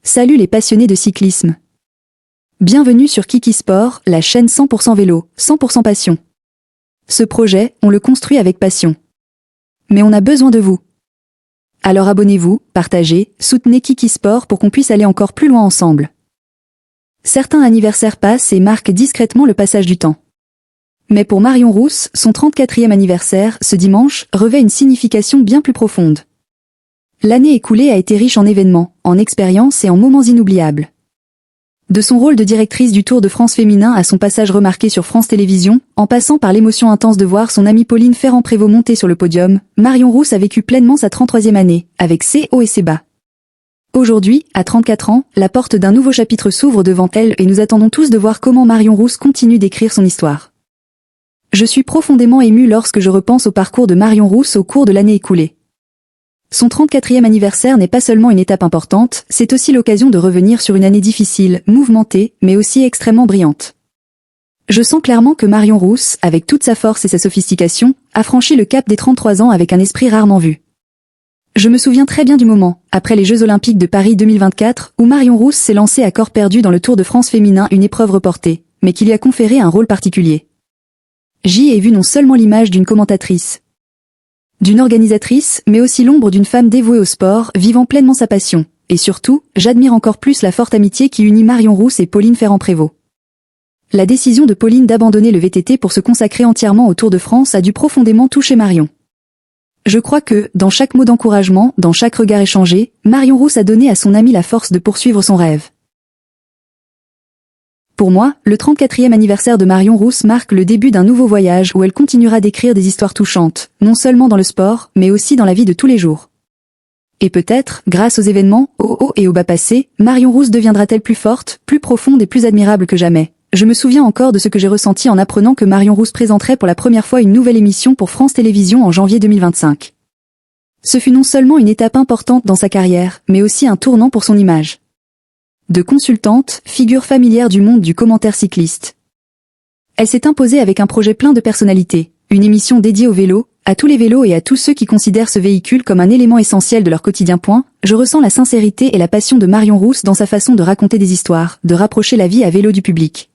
Salut les passionnés de cyclisme. Bienvenue sur Kiki Sport, la chaîne 100% vélo, 100% passion. Ce projet, on le construit avec passion. Mais on a besoin de vous. Alors abonnez-vous, partagez, soutenez Kiki Sport pour qu'on puisse aller encore plus loin ensemble. Certains anniversaires passent et marquent discrètement le passage du temps. Mais pour Marion Rousse, son 34e anniversaire, ce dimanche, revêt une signification bien plus profonde. L'année écoulée a été riche en événements, en expériences et en moments inoubliables. De son rôle de directrice du Tour de France féminin à son passage remarqué sur France Télévisions, en passant par l'émotion intense de voir son amie Pauline Ferrand-Prévot monter sur le podium, Marion Rousse a vécu pleinement sa 33e année, avec ses hauts et ses bas. Aujourd'hui, à 34 ans, la porte d'un nouveau chapitre s'ouvre devant elle et nous attendons tous de voir comment Marion Rousse continue d'écrire son histoire. Je suis profondément émue lorsque je repense au parcours de Marion Rousse au cours de l'année écoulée. Son 34e anniversaire n'est pas seulement une étape importante, c'est aussi l'occasion de revenir sur une année difficile, mouvementée, mais aussi extrêmement brillante. Je sens clairement que Marion Rousse, avec toute sa force et sa sophistication, a franchi le cap des 33 ans avec un esprit rarement vu. Je me souviens très bien du moment, après les Jeux Olympiques de Paris 2024, où Marion Rousse s'est lancée à corps perdu dans le Tour de France féminin, une épreuve reportée, mais qui lui a conféré un rôle particulier. J'y ai vu non seulement l'image d'une commentatrice, d'une organisatrice, mais aussi l'ombre d'une femme dévouée au sport, vivant pleinement sa passion. Et surtout, j'admire encore plus la forte amitié qui unit Marion Rousse et Pauline Ferrand-Prévot. La décision de Pauline d'abandonner le VTT pour se consacrer entièrement au Tour de France a dû profondément toucher Marion. Je crois que, dans chaque mot d'encouragement, dans chaque regard échangé, Marion Rousse a donné à son amie la force de poursuivre son rêve. Pour moi, le 34e anniversaire de Marion Rousse marque le début d'un nouveau voyage où elle continuera d'écrire des histoires touchantes, non seulement dans le sport, mais aussi dans la vie de tous les jours. Et peut-être, grâce aux événements, aux hauts et aux bas passés, Marion Rousse deviendra-t-elle plus forte, plus profonde et plus admirable que jamais. Je me souviens encore de ce que j'ai ressenti en apprenant que Marion Rousse présenterait pour la première fois une nouvelle émission pour France Télévisions en janvier 2025. Ce fut non seulement une étape importante dans sa carrière, mais aussi un tournant pour son image. De consultante, figure familière du monde du commentaire cycliste. Elle s'est imposée avec un projet plein de personnalité, une émission dédiée au vélo, à tous les vélos et à tous ceux qui considèrent ce véhicule comme un élément essentiel de leur quotidien. Je ressens la sincérité et la passion de Marion Rousse dans sa façon de raconter des histoires, de rapprocher la vie à vélo du public.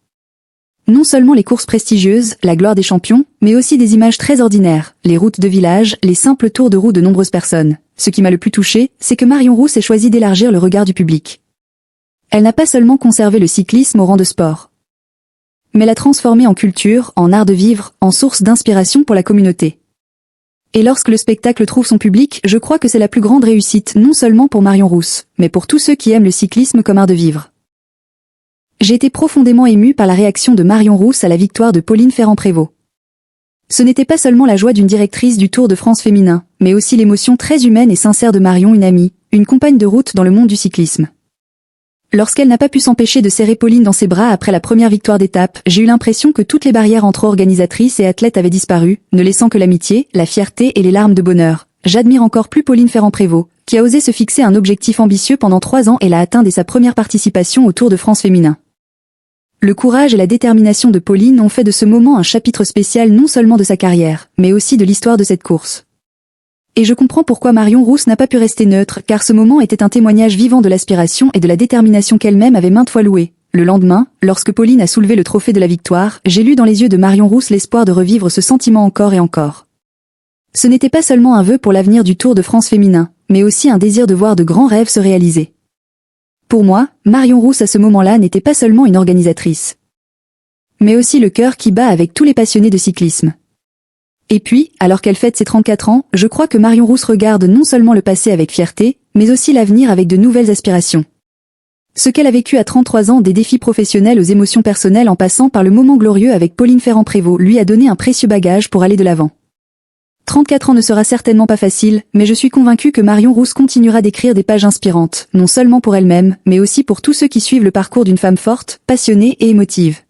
Non seulement les courses prestigieuses, la gloire des champions, mais aussi des images très ordinaires, les routes de village, les simples tours de roue de nombreuses personnes. Ce qui m'a le plus touché, c'est que Marion Rousse ait choisi d'élargir le regard du public. Elle n'a pas seulement conservé le cyclisme au rang de sport, mais l'a transformé en culture, en art de vivre, en source d'inspiration pour la communauté. Et lorsque le spectacle trouve son public, je crois que c'est la plus grande réussite non seulement pour Marion Rousse, mais pour tous ceux qui aiment le cyclisme comme art de vivre. J'ai été profondément émue par la réaction de Marion Rousse à la victoire de Pauline Ferrand-Prévot. Ce n'était pas seulement la joie d'une directrice du Tour de France féminin, mais aussi l'émotion très humaine et sincère de Marion, une amie, une compagne de route dans le monde du cyclisme. Lorsqu'elle n'a pas pu s'empêcher de serrer Pauline dans ses bras après la première victoire d'étape, j'ai eu l'impression que toutes les barrières entre organisatrices et athlètes avaient disparu, ne laissant que l'amitié, la fierté et les larmes de bonheur. J'admire encore plus Pauline Ferrand-Prévot, qui a osé se fixer un objectif ambitieux pendant 3 ans et l'a atteint dès sa première participation au Tour de France féminin. Le courage et la détermination de Pauline ont fait de ce moment un chapitre spécial non seulement de sa carrière, mais aussi de l'histoire de cette course. Et je comprends pourquoi Marion Rousse n'a pas pu rester neutre, car ce moment était un témoignage vivant de l'aspiration et de la détermination qu'elle-même avait maintes fois louée. Le lendemain, lorsque Pauline a soulevé le trophée de la victoire, j'ai lu dans les yeux de Marion Rousse l'espoir de revivre ce sentiment encore et encore. Ce n'était pas seulement un vœu pour l'avenir du Tour de France féminin, mais aussi un désir de voir de grands rêves se réaliser. Pour moi, Marion Rousse à ce moment-là n'était pas seulement une organisatrice, mais aussi le cœur qui bat avec tous les passionnés de cyclisme. Et puis, alors qu'elle fête ses 34 ans, je crois que Marion Rousse regarde non seulement le passé avec fierté, mais aussi l'avenir avec de nouvelles aspirations. Ce qu'elle a vécu à 33 ans, des défis professionnels aux émotions personnelles en passant par le moment glorieux avec Pauline Ferrand-Prévot, lui a donné un précieux bagage pour aller de l'avant. 34 ans ne sera certainement pas facile, mais je suis convaincue que Marion Rousse continuera d'écrire des pages inspirantes, non seulement pour elle-même, mais aussi pour tous ceux qui suivent le parcours d'une femme forte, passionnée et émotive.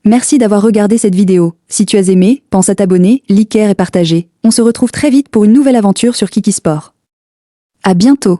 Merci d'avoir regardé cette vidéo. Si tu as aimé, pense à t'abonner, liker et partager. On se retrouve très vite pour une nouvelle aventure sur Kiki Sport. À bientôt.